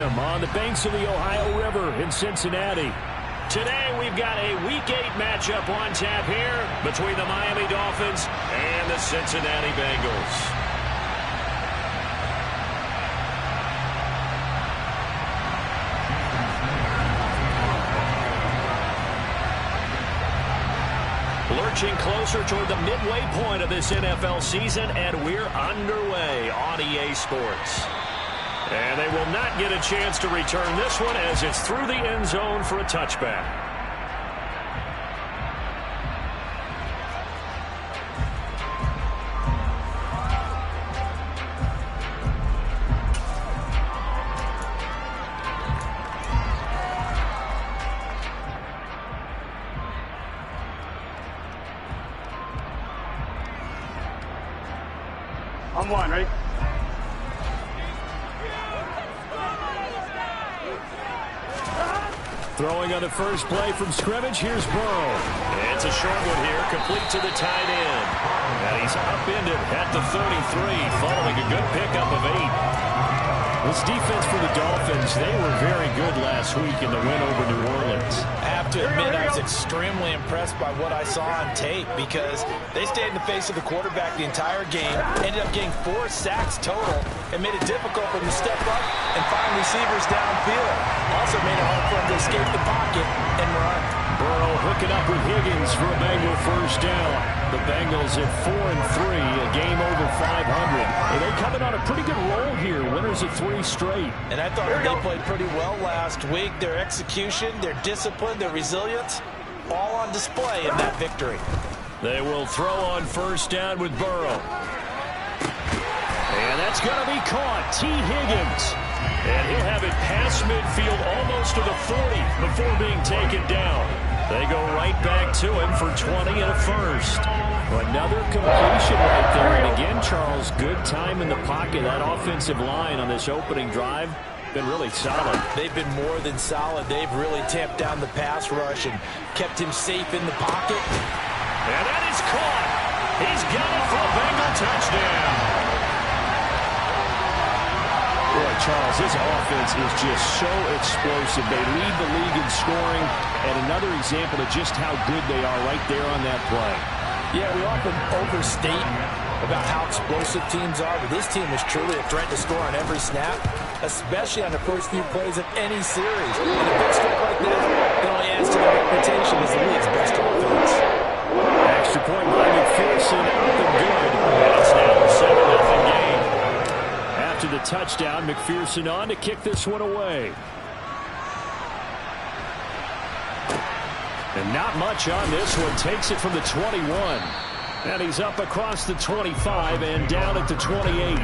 On the banks of the Ohio River in Cincinnati. Today we've got a Week 8 matchup on tap here between the Miami Dolphins and the Cincinnati Bengals. Lurching closer toward the midway point of this NFL season, and we're underway on EA Sports. And they will not get a chance to return this one as it's through the end zone for a touchback. On one, right? Throwing on the first play from scrimmage, here's Burrow. It's a short one here, complete to the tight end. And he's upended at the 33, following a good pickup of 8. This defense for the Dolphins, they were very good last week in the win over New Orleans. I have to admit, I was extremely impressed by what I saw on tape because they stayed in the face of the quarterback the entire game, ended up getting 4 sacks total, and made it difficult for them to step up and find receivers downfield. Also made it hard for them to escape the pocket and run. Burrow hooking up with Higgins for a Bengal first down. The Bengals at 4-3, a game over 500. And they coming on a pretty good roll here, winners of 3 straight. And I thought they played pretty well last week. Their execution, their discipline, their resilience, all on display in that victory. They will throw on first down with Burrow. And that's going to be caught. T. Higgins. And he'll have it past midfield almost to the 40 before being taken down. They go right back to him for 20 and a first. Another completion right there. And again, Charles, good time in the pocket. That offensive line on this opening drive been really solid. They've been more than solid. They've really tamped down the pass rush and kept him safe in the pocket. And that is caught. He's got it for a Bengal touchdown. Boy, Charles, this offense is just so explosive. They lead the league in scoring, and another example of just how good they are right there on that play. Yeah, we often overstate about how explosive teams are, but this team is truly a threat to score on every snap, especially on the first few plays of any series. And a big strike like this, it only adds to their reputation as the league's best offense. Extra point by McPherson, up and good. And it's now a 7-0 game. After the touchdown, McPherson on to kick this one away. And not much on this one. Takes it from the 21. And he's up across the 25 and down at the 28.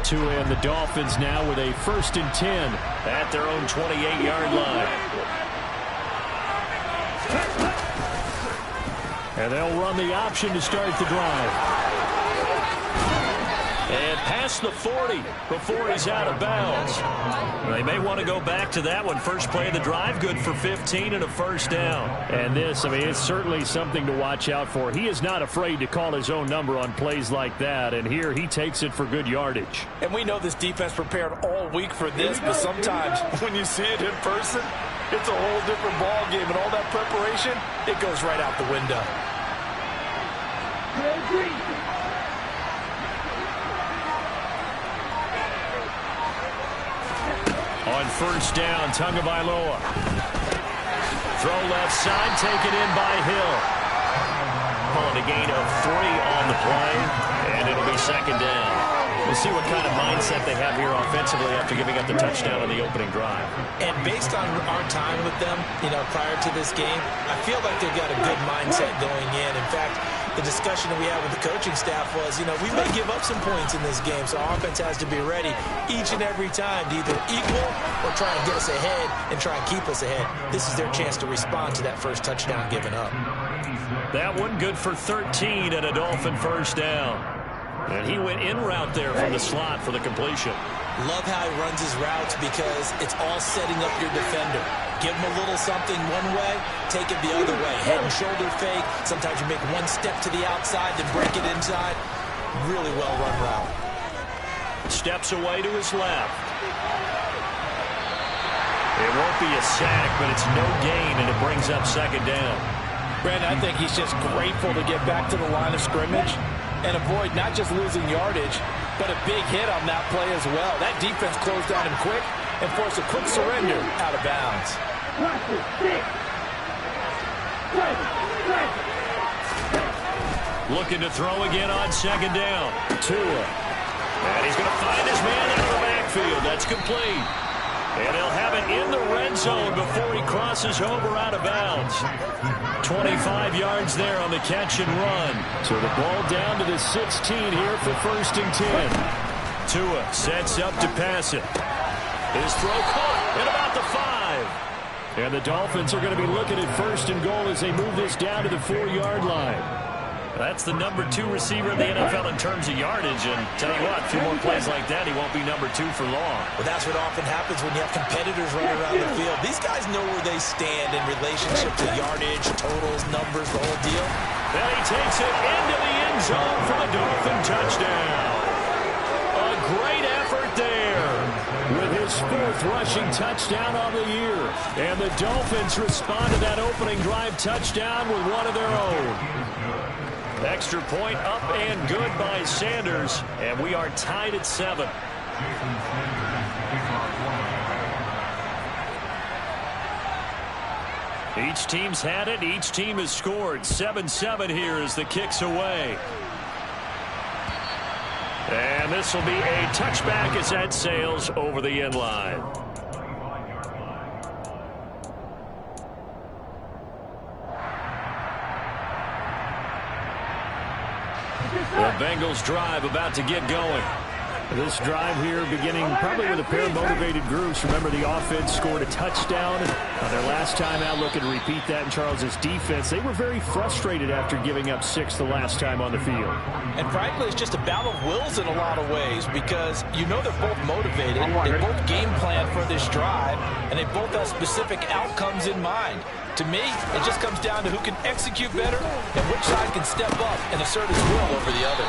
To end the Dolphins now with a 1st and 10 at their own 28-yard line. And they'll run the option to start the drive. And past the 40 before he's out of bounds. They may want to go back to that one. First play of the drive, good for 15 and a first down. And this, I mean, it's certainly something to watch out for. He is not afraid to call his own number on plays like that. And here he takes it for good yardage. And we know this defense prepared all week for this, but sometimes when you see it in person, it's a whole different ball game. And all that preparation, it goes right out the window. On first down, Tagovailoa. Throw left side, taken in by Hill. Pulling a gain of 3 on the play, and it'll be second down. We'll see what kind of mindset they have here offensively after giving up the touchdown on the opening drive. And based on our time with them, prior to this game, I feel like they've got a good mindset going in. In fact, the discussion that we had with the coaching staff was, we may give up some points in this game, so our offense has to be ready each and every time to either equal or try and get us ahead and try and keep us ahead. This is their chance to respond to that first touchdown given up. That one good for 13 and a Dolphin first down. And he went in route there from the slot for the completion. Love how he runs his routes because it's all setting up your defender. Give him a little something one way, take it the other way. Head and shoulder fake. Sometimes you make one step to the outside, then break it inside. Really well-run route. Steps away to his left. It won't be a sack, but it's no gain, and it brings up second down. Brandon, I think he's just grateful to get back to the line of scrimmage and avoid not just losing yardage, but a big hit on that play as well. That defense closed on him quick and forced a quick surrender out of bounds. Looking to throw again on second down. Tua. And he's going to find his man out of the backfield. That's complete. And he'll have it in the red zone before he crosses over out of bounds. 25 yards there on the catch and run. So the ball down to the 16 here for 1st and 10. Tua sets up to pass it. His throw caught at about the 5. And the Dolphins are going to be looking at 1st and goal as they move this down to the 4-yard line. That's the number 2 receiver in the NFL in terms of yardage. And tell you what, a few more plays like that, he won't be number 2 for long. Well, that's what often happens when you have competitors running around the field. These guys know where they stand in relationship to yardage, totals, numbers, the whole deal. And he takes it into the end zone for the Dolphin touchdown. A great effort there with his 4th rushing touchdown on the year. And the Dolphins respond to that opening drive touchdown with one of their own. Extra point up and good by Sanders, and we are tied at 7. Each team's had it. Each team has scored. 7-7 here as the kick's away. And this will be a touchback as that sails over the end line. The Bengals drive about to get going. This drive here beginning probably with a pair of motivated groups. Remember, the offense scored a touchdown on their last time out, looking to repeat that in Charles's defense. They were very frustrated after giving up 6 the last time on the field. And frankly, it's just a battle of wills in a lot of ways because you know they're both motivated. They both game plan for this drive, and they both have specific outcomes in mind. To me, it just comes down to who can execute better and which side can step up and assert his will over the other.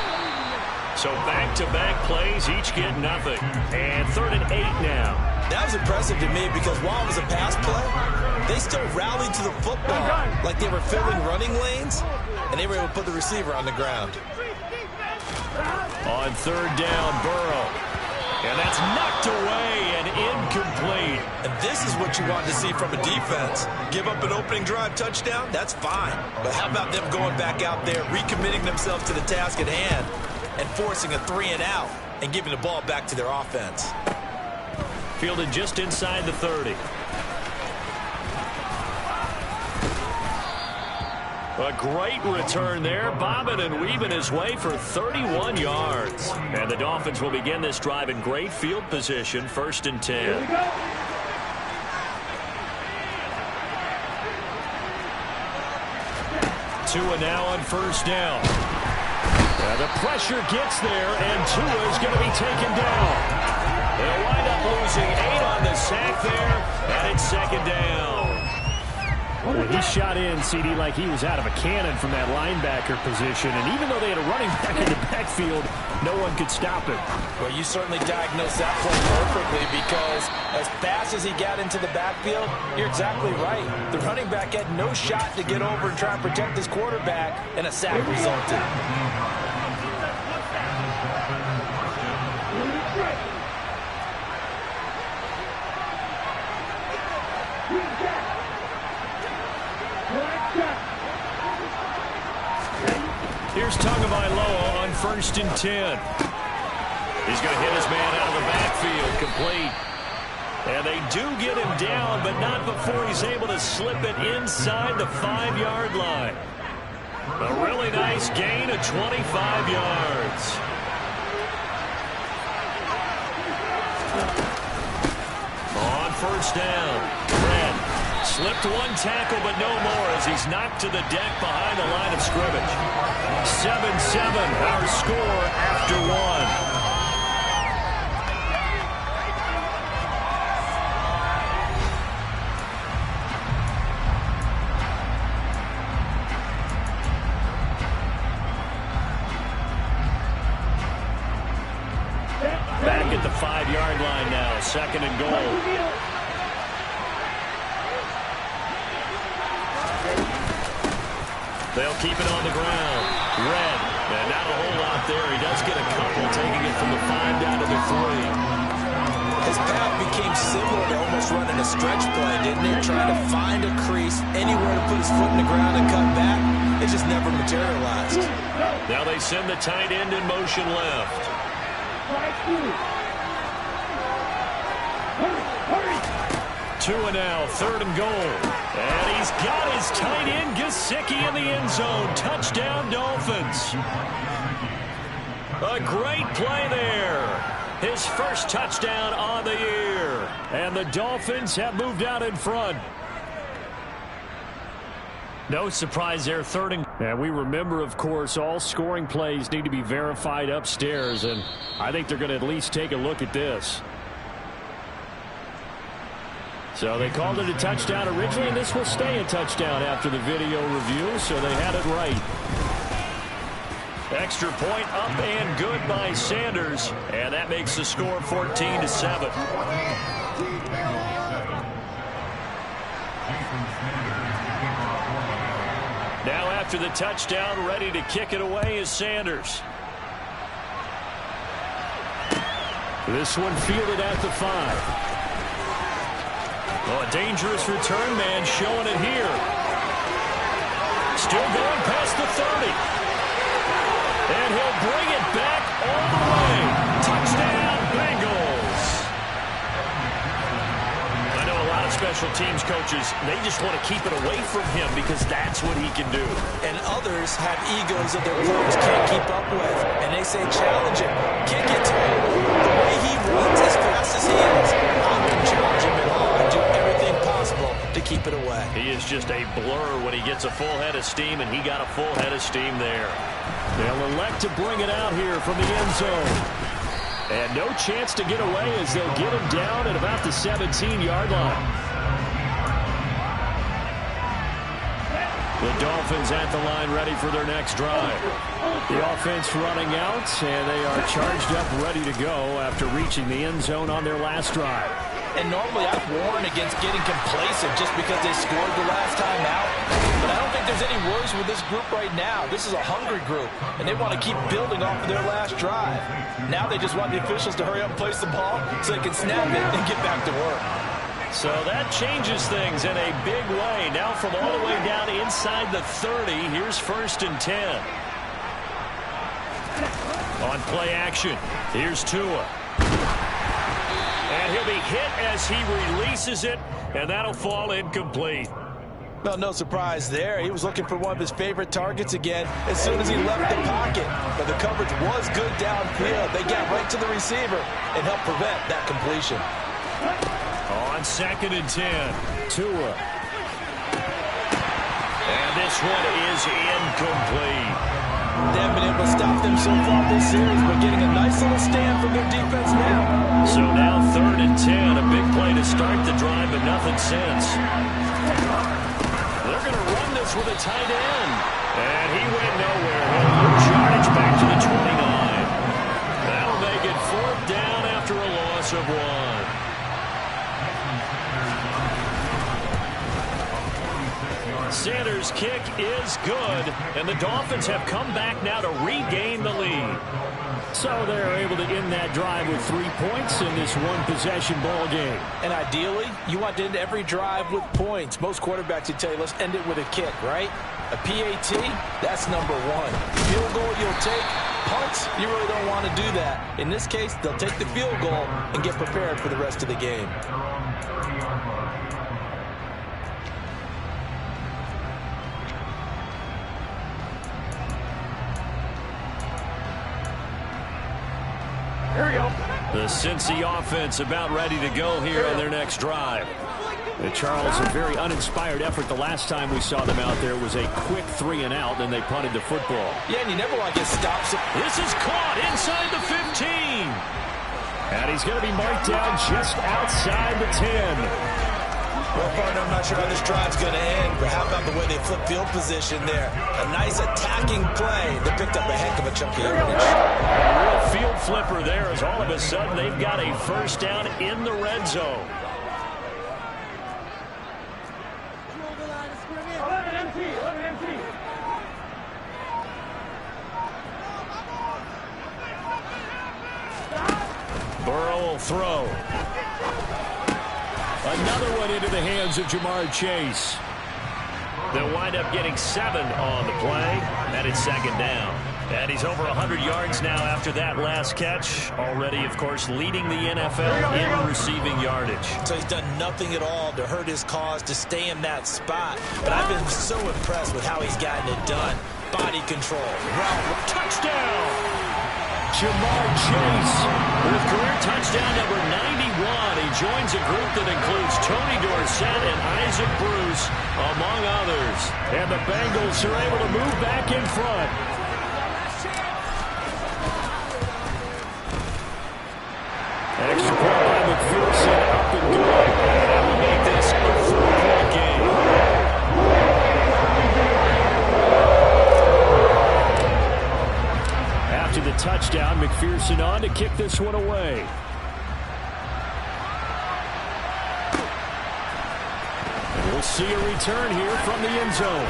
So back-to-back plays, each get nothing. And 3rd and 8 now. That was impressive to me because while it was a pass play, they still rallied to the football like they were filling running lanes, and they were able to put the receiver on the ground. On 3rd down, Burrow. And that's knocked away and incomplete. And this is what you want to see from a defense. Give up an opening drive touchdown, that's fine. But how about them going back out there, recommitting themselves to the task at hand, and forcing a 3-and-out and giving the ball back to their offense. Fielded just inside the 30. A great return there, bobbing and weaving his way for 31 yards. And the Dolphins will begin this drive in great field position, 1st and 10. Tua now on 1st down. The pressure gets there, and Tua is going to be taken down. They'll wind up losing 8 on the sack there, and it's 2nd down. Well, he shot in, CD, like he was out of a cannon from that linebacker position, and even though they had a running back in the backfield, no one could stop him. Well, you certainly diagnosed that play perfectly because as fast as he got into the backfield, you're exactly right. The running back had no shot to get over and try and protect his quarterback, and a sack resulted. Here's Tagovailoa on 1st and 10. He's going to hit his man out of the backfield, complete. And they do get him down, but not before he's able to slip it inside the 5-yard line. A really nice gain of 25 yards. On 1st down, Brett slipped one tackle, but no more as he's knocked to the deck behind the line of scrimmage. 7-7, our score after 1. now 2nd and goal. They'll keep it on the ground. Red. And not a whole lot there. He does get a couple, taking it from the 5 down to the 3. His path became similar to almost running a stretch play, didn't it? Trying to find a crease, anywhere to put his foot in the ground and cut back. It just never materialized. Now they send the tight end in motion left. 2 and now, 3rd and goal. And he's got his tight end, Gesicki, in the end zone. Touchdown, Dolphins. A great play there. His first touchdown on the year. And the Dolphins have moved out in front. No surprise there, 3rd and we remember, of course, all scoring plays need to be verified upstairs, and I think they're going to at least take a look at this. So they called it a touchdown originally, and this will stay a touchdown after the video review, so they had it right. Extra point up and good by Sanders, and that makes the score 14-7. Now after the touchdown, ready to kick it away is Sanders. This one fielded at the 5. Oh, a dangerous return man showing it here. Still going past the 30. And he'll bring it back all the way. Touchdown, Bengals. I know a lot of special teams coaches, they just want to keep it away from him because that's what he can do. And others have egos that their players can't keep up with. And they say, challenge him. Kick it to him. The way he runs as fast as he is, I'm going to challenge him at all and do everything possible to keep it away. He is just a blur when he gets a full head of steam, and he got a full head of steam there. They'll elect to bring it out here from the end zone. And no chance to get away as they'll get him down at about the 17-yard line. The Dolphins at the line ready for their next drive. The offense running out, and they are charged up ready to go after reaching the end zone on their last drive. And normally I'd warn against getting complacent just because they scored the last time out. But I don't think there's any worries with this group right now. This is a hungry group, and they want to keep building off of their last drive. Now they just want the officials to hurry up and place the ball so they can snap it and get back to work. So that changes things in a big way. Now from all the way down inside the 30, here's 1st and 10. On play action, here's Tua. And he'll be hit as he releases it, and that'll fall incomplete. Well, no surprise there. He was looking for one of his favorite targets again as soon as he left the pocket. But the coverage was good downfield. They got right to the receiver and helped prevent that completion. On 2nd and 10, Tua. And this one is incomplete. They haven't been able to stop them so far this series, but getting a nice little stand from their defense now. So now 3rd and 10, a big play to start the drive, but nothing since. They're going to run this with a tight end. And he went nowhere. Yardage back to the 29. That'll make it 4th down after a loss of 1. Sanders' kick is good, and the Dolphins have come back now to regain the lead. So they're able to end that drive with 3 points in this one-possession ball game. And ideally, you want to end every drive with points. Most quarterbacks would tell you, let's end it with a kick, right? A PAT, that's number 1. Field goal you'll take. Punts, you really don't want to do that. In this case, they'll take the field goal and get prepared for the rest of the game. Here we go. The Cincy offense about ready to go here on their next drive. Charles, a very uninspired effort. The last time we saw them out there was a quick 3 and out, then they punted the football. Yeah, and you never want to get stopped. This is caught inside the 15. And he's going to be marked down just outside the 10. Well, partner, I'm not sure how this drive's going to end, but how about the way they flip field position there? A nice attacking play. They picked up a heck of a chunk of yardage. A real field flipper there as all of a sudden they've got a first down in the red zone. Burrow will throw. Another one into the hands of Jamar Chase. They'll wind up getting 7 on the play, and it's second down. And he's over 100 yards now after that last catch. Already, of course, leading the NFL in receiving yardage. So he's done nothing at all to hurt his cause, to stay in that spot. But I've been so impressed with how he's gotten it done. Body control. Route. Touchdown! Jamar Chase with career touchdown number 91. He joins a group that includes Tony Dorsett and Isaac Bruce, among others. And the Bengals are able to move back in front. Extra point by McPherson, up and good. That will make this a 4-point game. After the touchdown, McPherson on to kick this one away. And we'll see a return here from the end zone.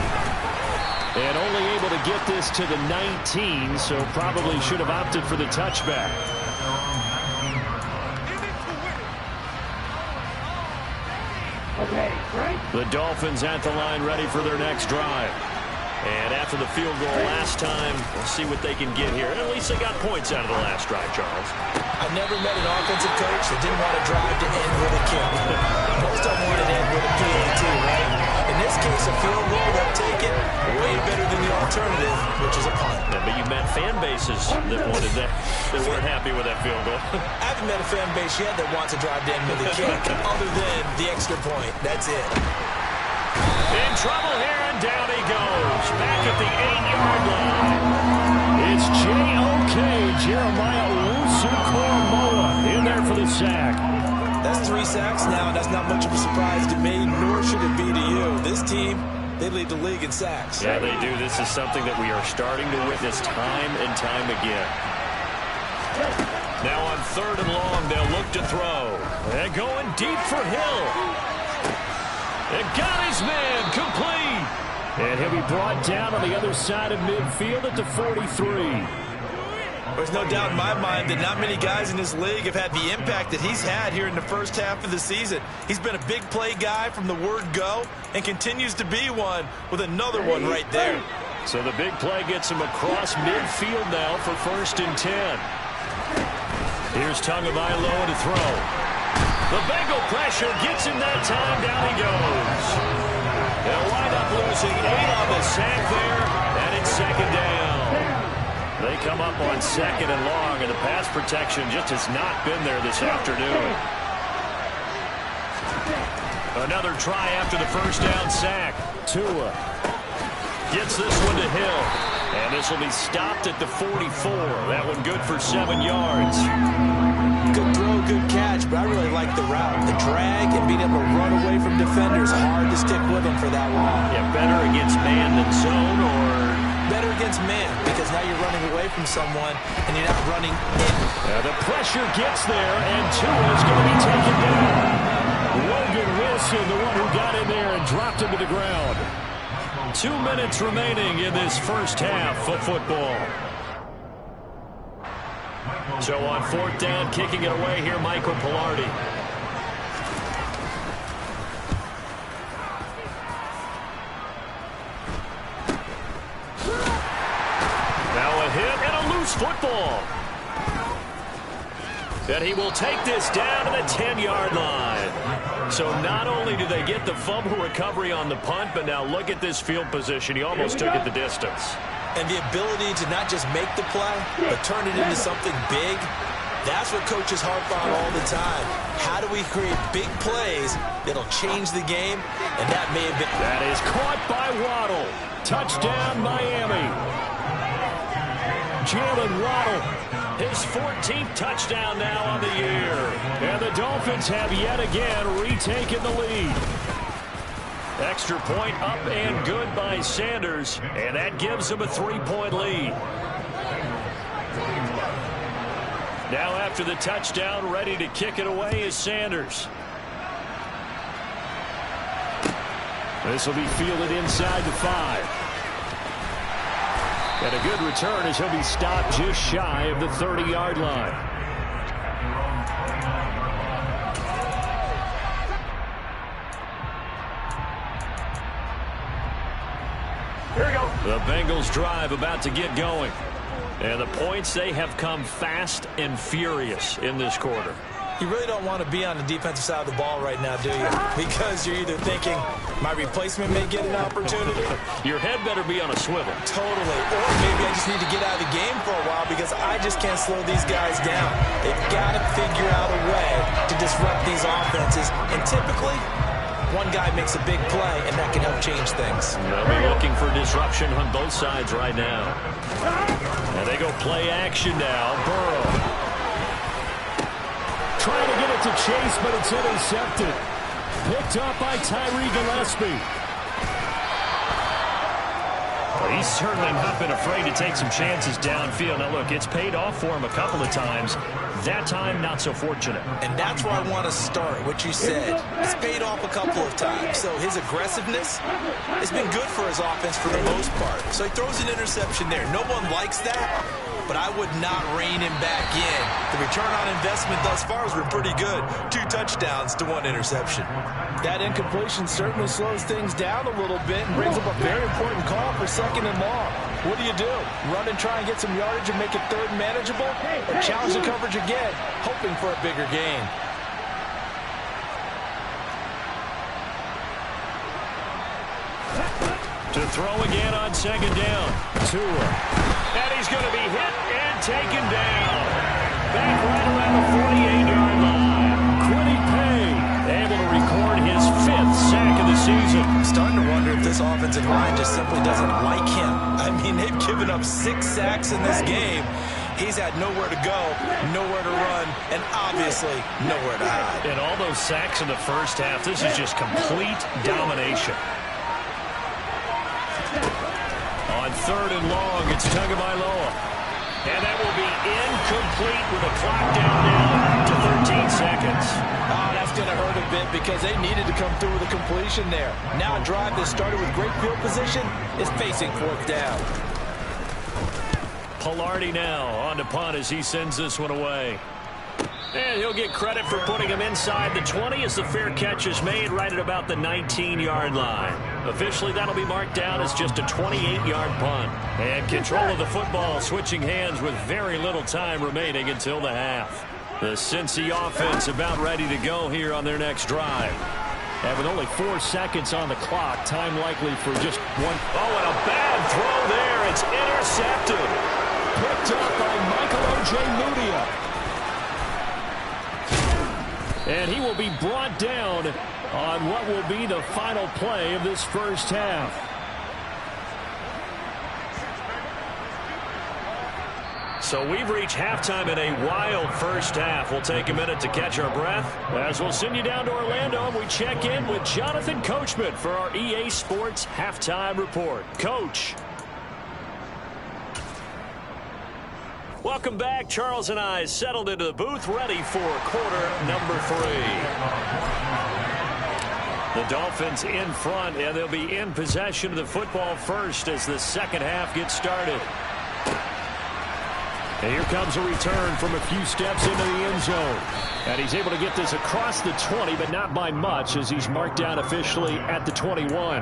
And only able to get this to the 19, so probably should have opted for the touchback. The Dolphins at the line ready for their next drive. And after the field goal last time, we'll see what they can get here. At least they got points out of the last drive, Charles. I've never met an offensive coach that didn't want to drive to end with a kick. Most of them want to end with a PAT, right? In this case, a field goal, they'll take it way better than the alternative, which is a punt. Yeah, but you met fan bases that wanted that, that weren't happy with that field goal. I haven't met a fan base yet that wants to drive to end with a kick, other than the extra point. That's it. In trouble here, and down he goes. Back at the 8-yard line. It's J.O.K. Jeremiah Owusu-Koramoah in there for the sack. That's 3 sacks now, and that's not much of a surprise to me, nor should it be to you. This team, they lead the league in sacks. Yeah, they do. This is something that we are starting to witness time and time again. Now on 3rd and long, they'll look to throw. And going deep for Hill. And got his man complete. And he'll be brought down on the other side of midfield at the 43. There's no doubt in my mind that not many guys in this league have had the impact that he's had here in the first half of the season. He's been a big play guy from the word go and continues to be one with another one right there. So the big play gets him across midfield now for 1st and 10. Here's Tagovailoa to throw. The Bengal pressure gets him that time. Down he goes. They'll wind up losing 8 on the sack there, and it's 2nd down. They come up on 2nd and long, and the pass protection just has not been there this afternoon. Another try after the 1st down sack. Tua gets this one to Hill, and this will be stopped at the 44. That one good for 7 yards. Good throw, good catch, but I really like the route. The drag and being able to run away from defenders, hard to stick with them for that long. Yeah, better against man than zone, or better against man, because now you're running away from someone and you're not running in. The pressure gets there, and Tua is going to be taken down. Logan Wilson, the one who got in there and dropped him to the ground. 2 minutes remaining in this first half of football. So on 4th down, kicking it away here, Michael Pilardi. Now a hit and a loose football. And he will take this down to the 10-yard line. So not only do they get the fumble recovery on the punt, but now look at this field position. He almost took it the distance. And the ability to not just make the play, but turn it into something big, that's what coaches harp on all the time. How do we create big plays that'll change the game? And that may have been... That is caught by Waddle. Touchdown, Miami. Jalen Waddle, his 14th touchdown now on the year. And the Dolphins have yet again retaken the lead. Extra point up and good by Sanders, and that gives him a 3-point lead. Now after the touchdown, ready to kick it away is Sanders. This will be fielded inside the 5. And a good return as he'll be stopped just shy of the 30-yard line. Here we go. The Bengals drive about to get going. And the points, they have come fast and furious in this quarter. You really don't want to be on the defensive side of the ball right now, do you? Because you're either thinking, my replacement may get an opportunity. Your head better be on a swivel. Totally. Or maybe I just need to get out of the game for a while because I just can't slow these guys down. They've got to figure out a way to disrupt these offenses. And typically, one guy makes a big play, and that can help change things. They'll be looking for disruption on both sides right now. And they go play action now. Burrow. Trying to get it to Chase, but it's intercepted. Picked up by Tyree Gillespie. Well, he's certainly not been afraid to take some chances downfield. Now, look, it's paid off for him a couple of times. That time, not so fortunate. And that's where I want to start, what you said. It's paid off a couple of times. So his aggressiveness has been good for his offense for the most part. So he throws an interception there. No one likes that, but I would not rein him back in. The return on investment thus far has been pretty good. 2 touchdowns to 1 interception. That incompletion certainly slows things down a little bit and brings up a very important call for 2nd and long. What do? Run and try and get some yardage and make it 3rd and manageable? Or challenge the coverage again, hoping for a bigger gain? To throw again on 2nd down. Tua. And he's going to be hit and taken down. Back right around the 48-yard line. Quiddy Pay able to record his 5th sack of the season. I'm starting to wonder if this offensive line just simply doesn't like him. I mean, they've given up 6 sacks in this game. He's had nowhere to go, nowhere to run, and obviously nowhere to hide. And all those sacks in the first half, this is just complete domination. On 3rd and long, it's Tagovailoa. And that will be incomplete with a clock down now to 13 seconds. Oh, that's going to hurt a bit because they needed to come through with a completion there. Now a drive that started with great field position is facing 4th down. Pilardi now on to punt as he sends this one away. And he'll get credit for putting him inside the 20 as the fair catch is made right at about the 19-yard line. Officially, that'll be marked down as just a 28-yard punt. And control of the football switching hands with very little time remaining until the half. The Cincy offense about ready to go here on their next drive. And with only 4 seconds on the clock, time likely for just one. Oh, and a bad throw there. It's intercepted. Picked up by Michael Ojemudia. And he will be brought down on what will be the final play of this first half. So we've reached halftime in a wild first half. We'll take a minute to catch our breath as we'll send you down to Orlando and we check in with Jonathan Coachman for our EA Sports Halftime Report. Coach. Welcome back. Charles and I settled into the booth ready for quarter number 3. The Dolphins in front, and they'll be in possession of the football first as the second half gets started. And here comes a return from a few steps into the end zone. And he's able to get this across the 20, but not by much as he's marked down officially at the 21.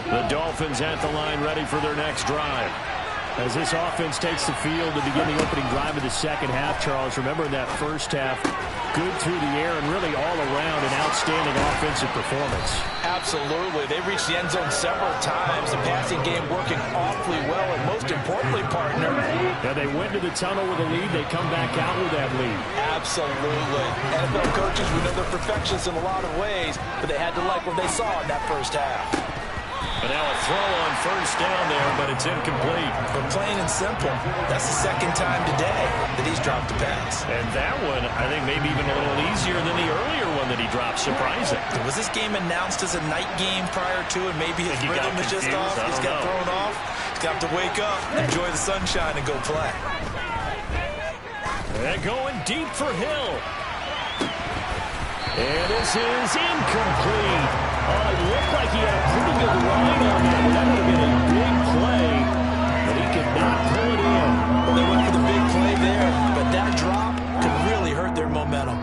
The Dolphins at the line ready for their next drive. As this offense takes the field to begin the opening drive of the second half, Charles, remember in that first half, good through the air and really all around an outstanding offensive performance. Absolutely. They reached the end zone several times. The passing game working awfully well, and most importantly, partner. Yeah, they went to the tunnel with a lead. They come back out with that lead. Absolutely. NFL coaches, we know they're perfectionists in a lot of ways, but they had to like what they saw in that first half. And now a throw on first down there, but it's incomplete. But plain and simple, that's the second time today that he's dropped a pass. And that one, I think, maybe even a little easier than the earlier one that he dropped. Surprising. Was this game announced as a night game prior to, and maybe his rhythm is just off? He's got thrown off. He's got to wake up, enjoy the sunshine, and go play. And going deep for Hill. And this is incomplete. Oh, it looked like he had a pretty good line on that. That would have been a big play, but he could not pull it in. Well, they went for the big play there, but that drop could really hurt their momentum.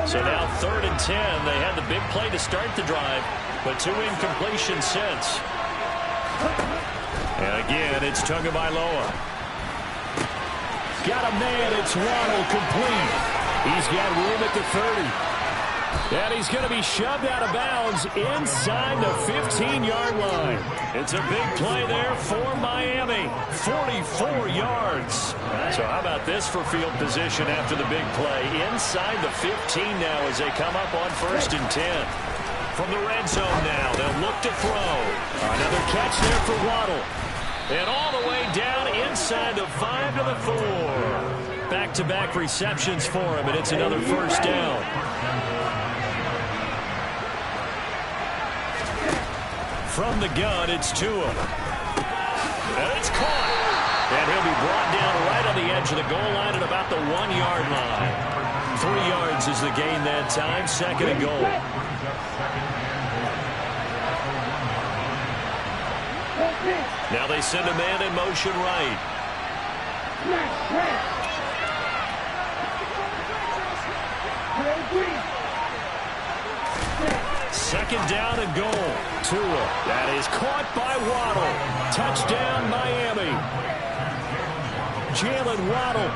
So now 3rd and 10. They had the big play to start the drive, but 2 incompletions since. And again, it's Tagovailoa. Got a man, it's Waddle, complete. He's got room at the 30. And he's going to be shoved out of bounds inside the 15-yard line. It's a big play there for Miami. 44 yards. So how about this for field position after the big play? Inside the 15 now as they come up on 1st and 10. From the red zone now, they'll look to throw. Another catch there for Waddle. And all the way down inside the 5 to the 4. Back-to-back receptions for him, and it's another first down. From the gun, it's Tua. And it's caught. And he'll be brought down right on the edge of the goal line at about the 1-yard line. 3 yards is the gain that time, 2nd and goal. Now they send a man in motion right. Second down and goal. Tua. That is caught by Waddle. Touchdown, Miami. Jalen Waddle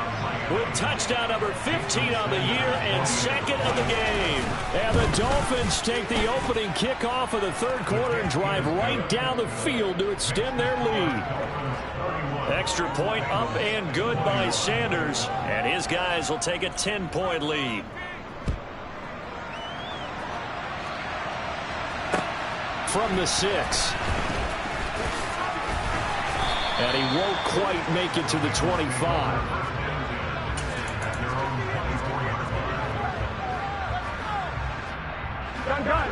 with touchdown number 15 on the year and 2nd of the game. And the Dolphins take the opening kickoff of the 3rd quarter and drive right down the field to extend their lead. Extra point up and good by Sanders. And his guys will take a 10-point lead. From the 6. And he won't quite make it to the 25.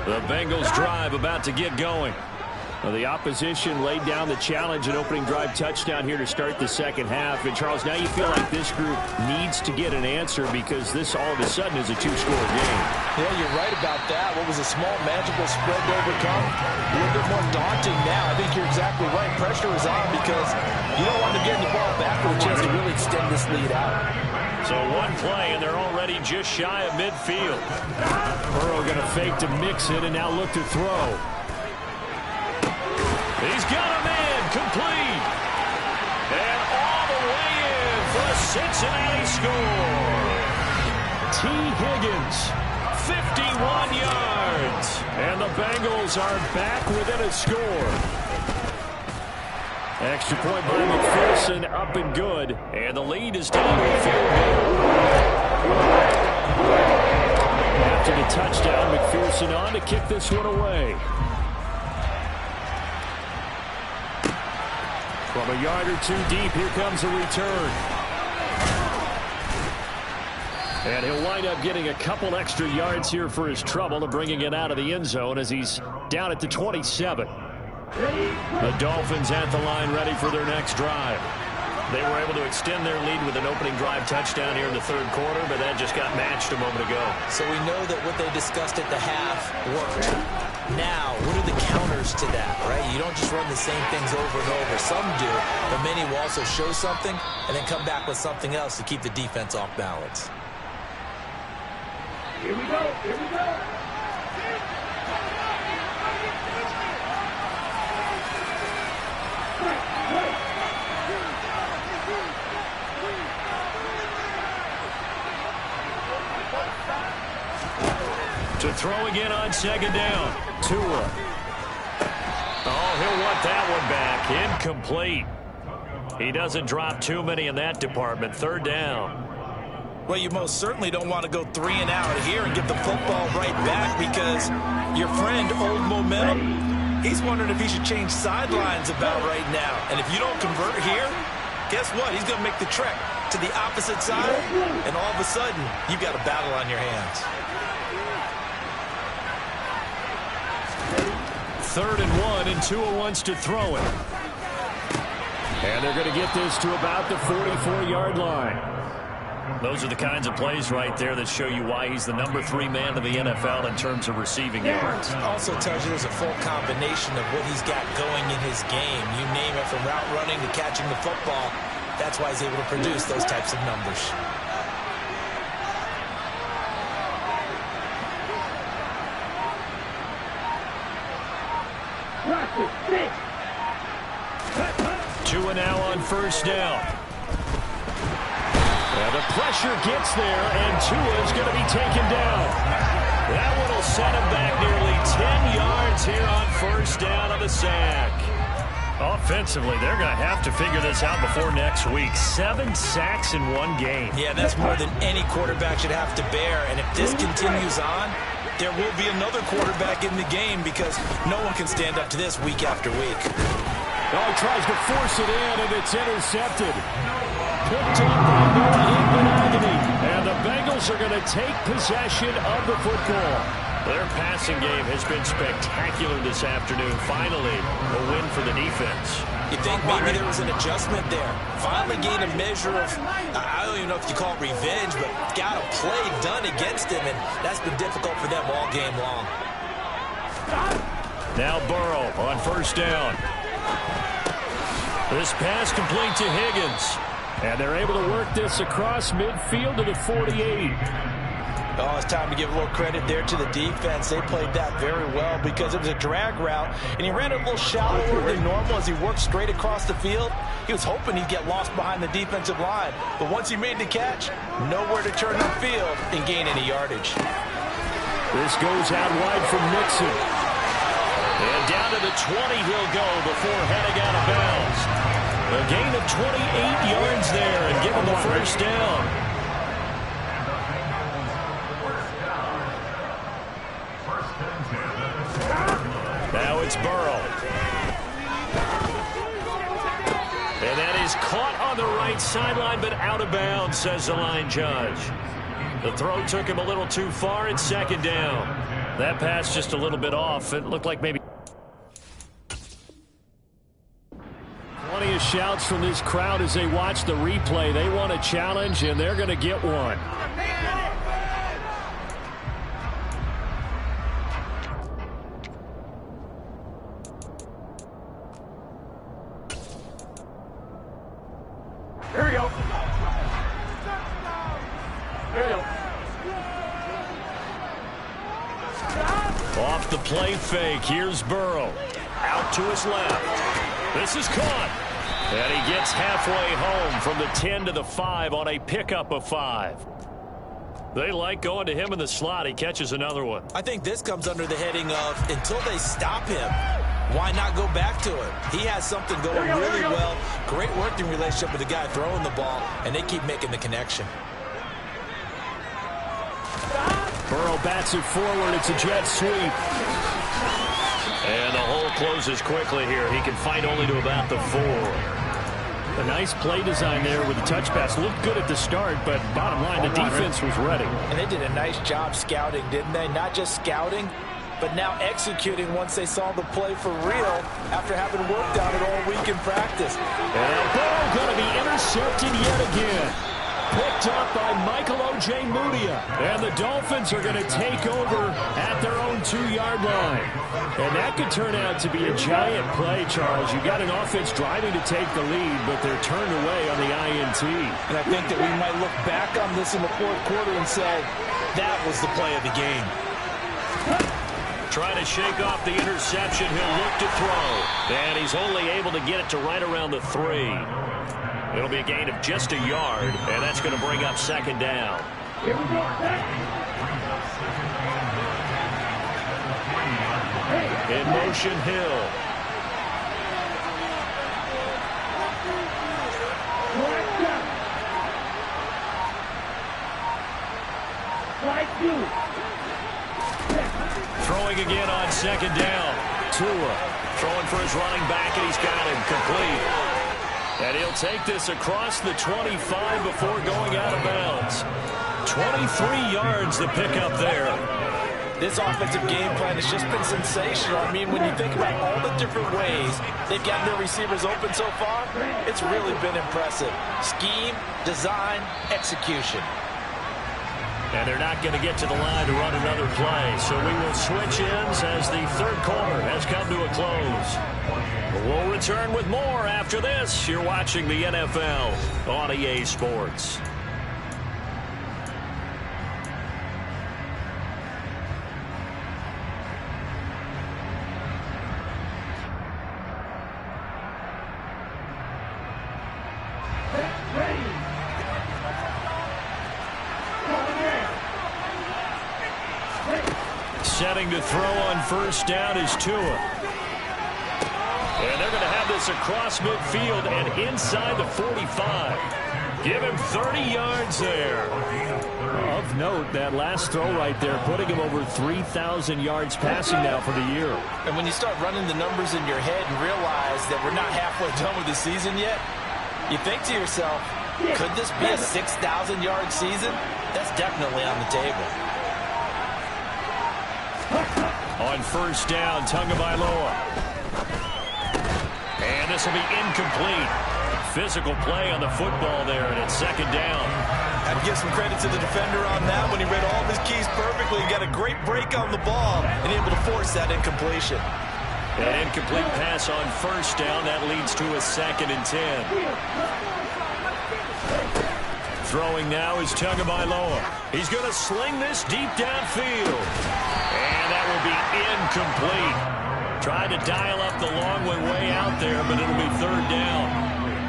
The Bengals drive about to get going. Well, the opposition laid down the challenge and opening drive touchdown here to start the second half. And, Charles, now you feel like this group needs to get an answer because this all of a sudden is a 2-score game. Yeah, you're right about that. What was a small, manageable spread to overcome? A little bit more daunting now. I think you're exactly right. Pressure is on because you don't want to get the ball back with a chance to really extend this lead out. So one play, and they're already just shy of midfield. Burrow going to fake to mix it and now look to throw. He's got a man, complete. And all the way in for a Cincinnati score. T. Higgins, 51 yards. And the Bengals are back within a score. Extra point by McPherson, up and good. And the lead is down to a field goal. After the touchdown, McPherson on to kick this one away. From a yard or 2 deep, here comes a return. And he'll wind up getting a couple extra yards here for his trouble and bringing it out of the end zone as he's down at the 27. The Dolphins at the line ready for their next drive. They were able to extend their lead with an opening drive touchdown here in the 3rd quarter, but that just got matched a moment ago. So we know that what they discussed at the half worked. Now, what are the counters to that, right? You don't just run the same things over and over. Some do, but many will also show something and then come back with something else to keep the defense off balance. Here we go, here we go. To throw again on 2nd down. Tua. Oh, he'll want that one back. Incomplete. He doesn't drop too many in that department. 3rd down. Well, you most certainly don't want to go 3 and out here and get the football right back, because your friend, Old Momentum, he's wondering if he should change sidelines about right now. And if you don't convert here, guess what? He's going to make the trek to the opposite side, and all of a sudden, you've got a battle on your hands. 3rd and 1, and Tua wants to throw it. And they're going to get this to about the 44-yard line. Those are the kinds of plays right there that show you why he's the number 3 man in the NFL in terms of receiving yards. Also tells you there's a full combination of what he's got going in his game. You name it, from route running to catching the football. That's why he's able to produce those types of numbers. Tua now on 1st down. And the pressure gets there, and Tua's going to be taken down. That one will set him back nearly 10 yards here on 1st down on the sack. Offensively, they're going to have to figure this out before next week. 7 sacks in 1 game. Yeah, that's more than any quarterback should have to bear. And if this continues on, there will be another quarterback in the game, because no one can stand up to this week after week. Oh, he tries to force it in, and it's intercepted. Picked up by Noah Higby. And the Bengals are going to take possession of the football. Their passing game has been spectacular this afternoon. Finally, a win for the defense. You think maybe there was an adjustment there. Finally gained a measure of, I don't even know if you call it revenge, but got a play done against him, and that's been difficult for them all game long. Now Burrow on 1st down. This pass complete to Higgins. And they're able to work this across midfield to the 48. Oh, it's time to give a little credit there to the defense. They played that very well, because it was a drag route, and he ran it a little shallower than normal as he worked straight across the field. He was hoping he'd get lost behind the defensive line, but once he made the catch, nowhere to turn upfield and gain any yardage. This goes out wide from Nixon. And down to the 20 he'll go before heading out of bounds. A gain of 28 yards there, and give him the 1st down. Now it's Burrow. And that is caught on the right sideline, but out of bounds, says the line judge. The throw took him a little too far. It's 2nd down. That pass just a little bit off. It looked like maybe. Plenty of shouts from this crowd as they watch the replay. They want a challenge, and they're going to get one. Here we go. Here we go. Off the play fake. Here's Burrow. Out to his left. This is caught. And he gets halfway home from the 10 to the 5 on a pickup of 5. They like going to him in the slot. He catches another one. I think this comes under the heading of, until they stop him, why not go back to him? He has something going really well. Great working relationship with the guy throwing the ball, and they keep making the connection. Burrow bats it forward. It's a jet sweep. And the hole closes quickly here. He can fight only to about the 4. A nice play design there with the touch pass. Looked good at the start, but bottom line, the defense was ready. And they did a nice job scouting, didn't they? Not just scouting, but now executing once they saw the play for real after having worked on it all week in practice. And a ball going to be intercepted yet again. Picked up by Michael O.J. Mudia. And the Dolphins are going to take over at their own 2-yard line. And that could turn out to be a giant play, Charles. You got an offense driving to take the lead, but they're turned away on the INT. And I think that we might look back on this in the 4th quarter and say, that was the play of the game. Trying to shake off the interception. He'll look to throw. And he's only able to get it to right around the 3. It'll be a gain of just a yard, and that's going to bring up 2nd down. In motion, Hill. throwing again on second down. Tua throwing for his running back, and he's got him complete. And he'll take this across the 25 before going out of bounds. 23 yards to pick up there. This offensive game plan has just been sensational. I mean, when you think about all the different ways they've gotten their receivers open so far, it's really been impressive. Scheme, design, execution. And they're not going to get to the line to run another play. So we will switch ends as the third quarter has come to a close. We'll return with more after this. You're watching the NFL on EA Sports. Setting to throw on first down is Tua. And they're going to have this across midfield and inside the 45. Give him 30 yards there. Of note, that last throw right there, putting him over 3,000 yards passing now for the year. And when you start running the numbers in your head and realize that we're not halfway done with the season yet, you think to yourself, could this be a 6,000-yard season? That's definitely on the table. On first down, Tagovailoa. And this will be incomplete. Physical play on the football there, and it's second down. I'd give some credit to the defender on that when he read all of his keys perfectly and got a great break on the ball and able to force that incompletion. An incomplete pass on first down. That leads to a 2nd and 10. Throwing now is Tagovailoa. He's going to sling this deep downfield. And that will be incomplete. Tried to dial up the long one way out there, but it'll be third down.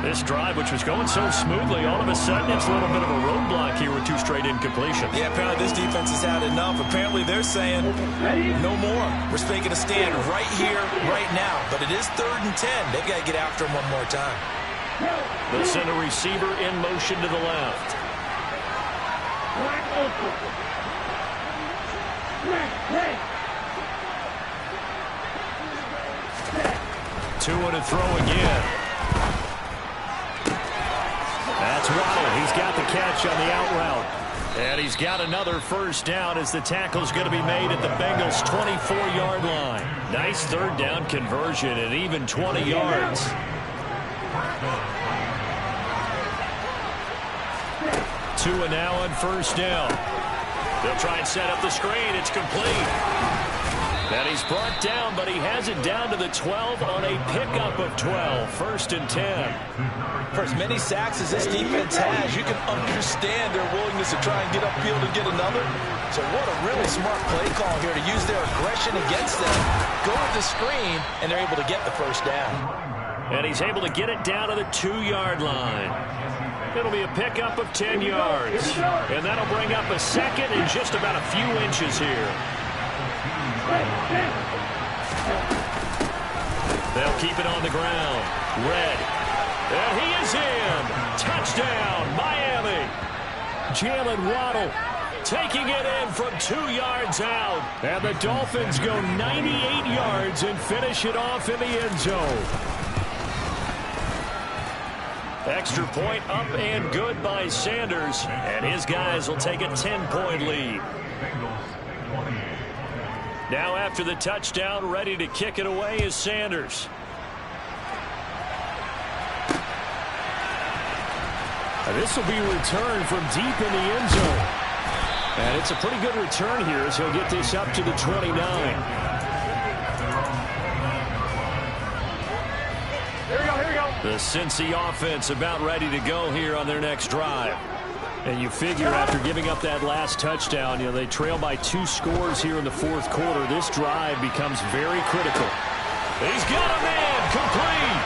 This drive, which was going so smoothly, all of a sudden it's a little bit of a roadblock here with 2 straight incompletions. Yeah, apparently this defense has had enough. Apparently they're saying no more. We're making a stand right here, right now. But it is 3rd and 10. They've got to get after him one more time. They'll send a receiver in motion to the left. Tua to throw again. That's Waddle. He's got the catch on the out route. And he's got another first down as the tackle's going to be made at the Bengals' 24-yard line. Nice third down conversion and even 20 yards. Tua now on first down. They'll try and set up the screen. It's complete. And he's brought down, but he has it down to the 12 on a pickup of 12. 1st and 10. For as many sacks as this defense has, you can understand their willingness to try and get upfield and get another. So what a really smart play call here to use their aggression against them. Go with the screen, and they're able to get the first down. And he's able to get it down to the 2-yard line. It'll be a pickup of 10 yards. And that'll bring up a 2nd and just about a few inches here. They'll keep it on the ground. Red. And he is in. Touchdown, Miami. Jalen Waddle taking it in from 2 yards out. And the Dolphins go 98 yards and finish it off in the end zone. Extra point up and good by Sanders. And his guys will take a 10-point lead. Now after the touchdown, ready to kick it away is Sanders. And this will be returned from deep in the end zone. And it's a pretty good return here as he'll get this up to the 29. The Cincy offense about ready to go here on their next drive. And you figure after giving up that last touchdown, they trail by 2 scores here in the 4th quarter. This drive becomes very critical. He's got a man complete.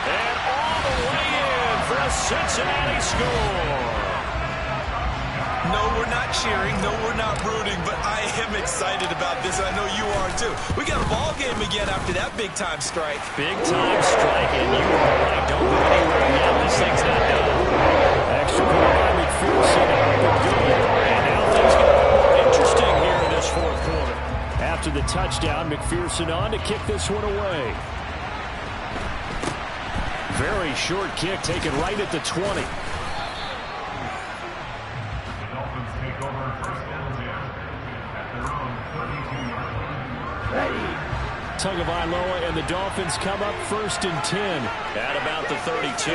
And all the way in for a Cincinnati score. No, we're not cheering. No, we're not rooting. But I am excited about this, and I know you are too. We got a ball game again after that big-time strike. Big-time strike, and you are right. Don't go anywhere yet. This thing's not done. Extra point by McPherson. And now things get interesting here in this 4th quarter. after the touchdown. McPherson on to kick this one away. Very short kick taken right at the 20. Tagovailoa and the Dolphins come up 1st and 10. At about the 32.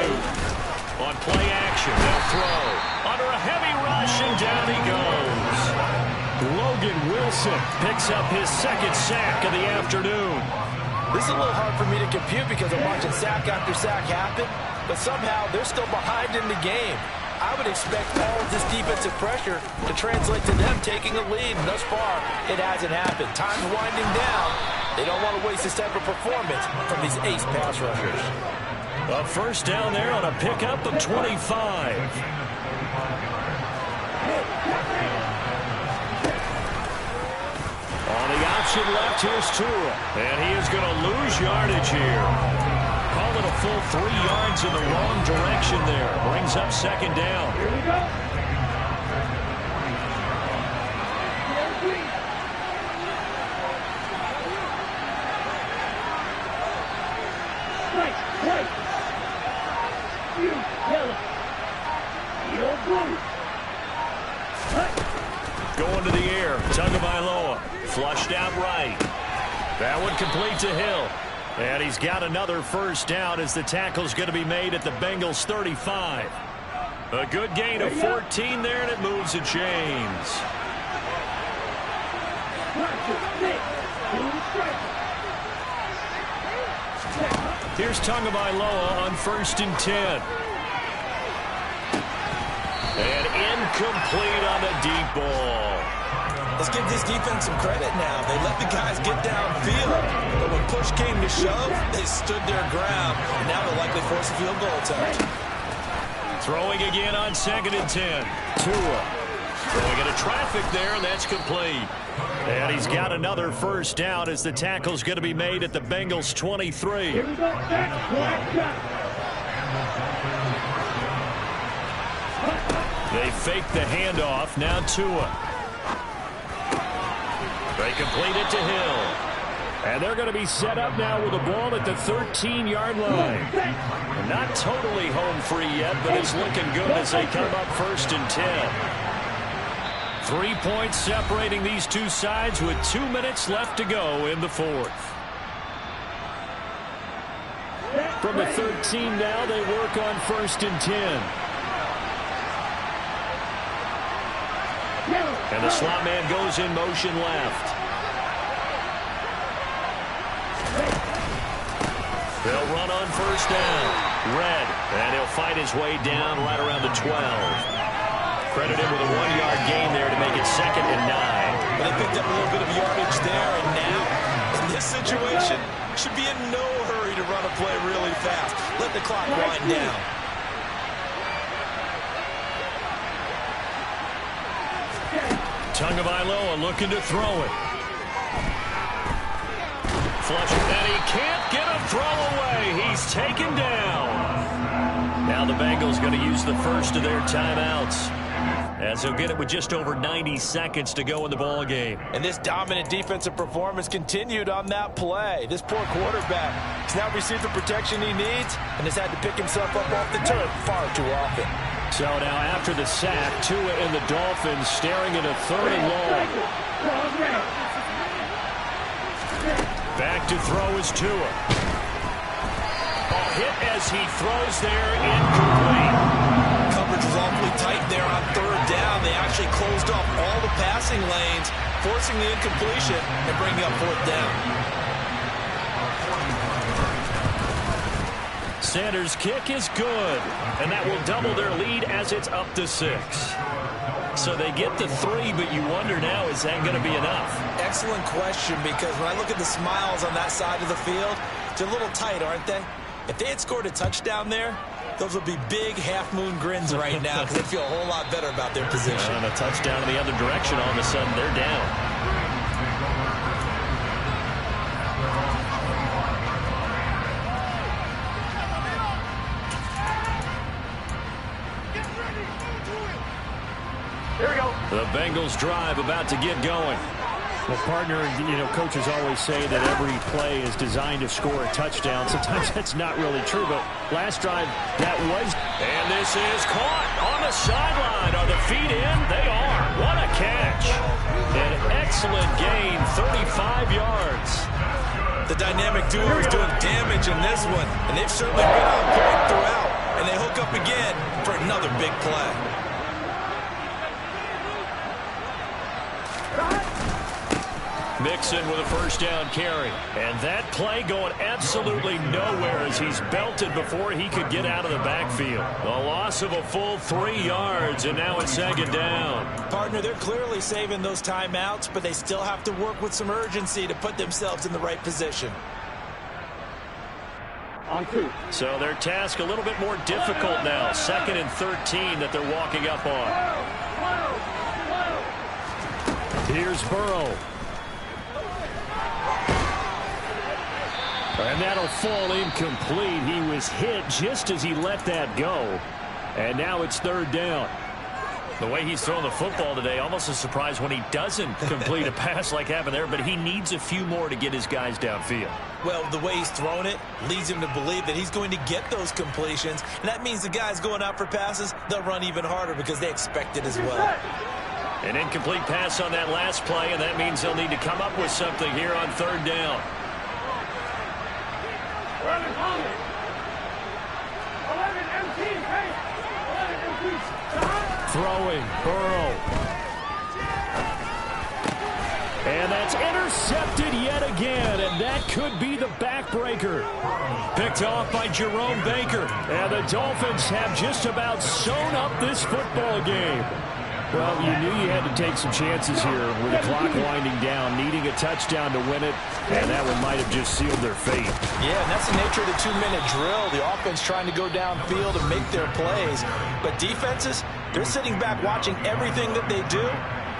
On play action, they'll throw. Under a heavy rush, and down he goes. Logan Wilson picks up his 2nd sack of the afternoon. This is a little hard for me to compute because I'm watching sack after sack happen, but somehow they're still behind in the game. I would expect all of this defensive pressure to translate to them taking a lead, and thus far, it hasn't happened. Time's winding down. They don't want to waste this type of performance from these ace pass rushers. A first down there on a pickup of 25. On the option left, here's Tua. And he is going to lose yardage here. Call it a full 3 yards in the wrong direction there. Brings up 2nd down. Here we go. Going to the air. Tagovailoa. Flushed out right. That one complete to Hill. And he's got another first down as the tackle's going to be made at the Bengals 35. A good gain of 14 there, and it moves and chains. Here's Tagovailoa on 1st and 10. And incomplete on the deep ball. Let's give this defense some credit now. They let the guys get downfield, but when push came to shove, they stood their ground, and now they'll likely force a field goal attempt. Throwing again on 2nd and 10. Tua. Throwing into traffic there, and that's complete. And he's got another first down as the tackle's going to be made at the Bengals 23. Here we go. They fake the handoff. Now Tua. They complete it to Hill. And they're going to be set up now with the ball at the 13-yard line. Not totally home free yet, but it's looking good as they come up 1st and 10. 3 points separating these two sides with 2 minutes left to go in the 4th. From the 13 now, they work on 1st and 10. And the slot man goes in motion left. They'll run on 1st down. Red, and he'll fight his way down right around the 12. Credit him with a 1-yard gain there to make it 2nd and 9. But they picked up a little bit of yardage there, and now, in this situation, should be in no hurry to run a play really fast. Let the clock wind down. Tagovailoa looking to throw it. Flush, and he can't get a throw away. He's taken down. Now the Bengals going to use the first of their timeouts, as they'll get it with just over 90 seconds to go in the ball game. And this dominant defensive performance continued on that play. This poor quarterback has now received the protection he needs and has had to pick himself up off the turf far too often. So now after the sack, Tua and the Dolphins staring at a 3rd and long. Back to throw is Tua. A hit as he throws there, incomplete. Coverage was awfully tight there on 3rd down. They actually closed off all the passing lanes, forcing the incompletion and bringing up 4th down. Sanders' kick is good, and that will double their lead as it's up to 6. So they get the 3, but you wonder now, is that going to be enough? Excellent question, because when I look at the smiles on that side of the field, they're a little tight, aren't they? If they had scored a touchdown there, those would be big half-moon grins right now because they'd feel a whole lot better about their position. And a touchdown in the other direction, all of a sudden they're down. Here we go. The Bengals drive about to get going. Well, partner, coaches always say that every play is designed to score a touchdown. Sometimes that's not really true, but last drive, that was. And this is caught on the sideline. Are the feet in? They are. What a catch. An excellent gain, 35 yards. The dynamic duo is doing damage in this one, and they've certainly been on point throughout, and they hook up again for another big play. Mixon with a first down carry. And that play going absolutely nowhere as he's belted before he could get out of the backfield. A loss of a full 3 yards, and now it's second down. Partner, they're clearly saving those timeouts, but they still have to work with some urgency to put themselves in the right position. So their task a little bit more difficult now. 2nd and 13 that they're walking up on. Here's Burrow. And that'll fall incomplete. He was hit just as he let that go. And now it's 3rd down. The way he's throwing the football today, almost a surprise when he doesn't complete a pass like happened there, but he needs a few more to get his guys downfield. Well, the way he's thrown it leads him to believe that he's going to get those completions, and that means the guys going out for passes, they'll run even harder because they expect it as well. An incomplete pass on that last play, and that means they'll need to come up with something here on 3rd down. Throwing, Burrow. And that's intercepted yet again, and that could be the backbreaker. Picked off by Jerome Baker. And the Dolphins have just about sewn up this football game. Well, you knew you had to take some chances here with the clock winding down, needing a touchdown to win it, and that one might have just sealed their fate. Yeah, and that's the nature of the 2-minute drill. The offense trying to go downfield and make their plays. But defenses, they're sitting back watching everything that they do,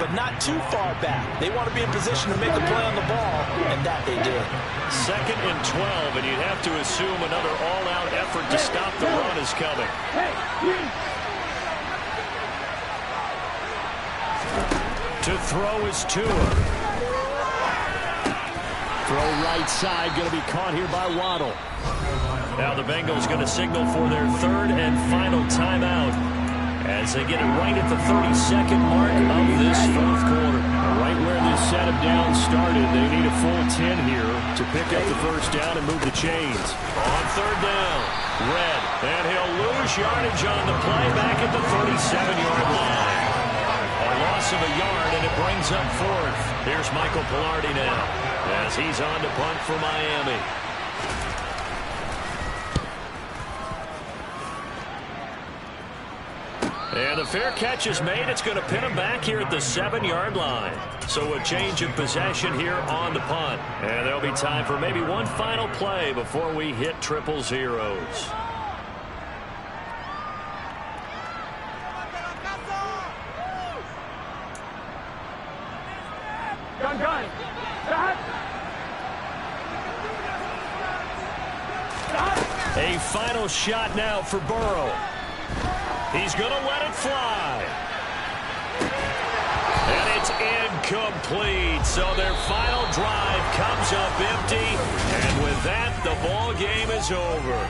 but not too far back. They want to be in position to make a play on the ball, and that they did. 2nd and 12, and you'd have to assume another all-out effort to stop the run is coming. To throw is Tua. Throw right side, going to be caught here by Waddle. Now the Bengals going to signal for their 3rd and final timeout as they get it right at the 32nd mark of this 4th quarter. Right where this setup down started, they need a full 10 here to pick up the first down and move the chains. On 3rd down, Red, and he'll lose yardage on the play back at the 37-yard line. A loss of a yard, and it brings up 4th. Here's Michael Pilardi now as he's on to punt for Miami. And the fair catch is made. It's going to pin him back here at the 7-yard line. So a change of possession here on the punt. And there'll be time for maybe one final play before we hit 000. A final shot now for Burrow. He's going to let it fly. And it's incomplete. So their final drive comes up empty. And with that, the ball game is over.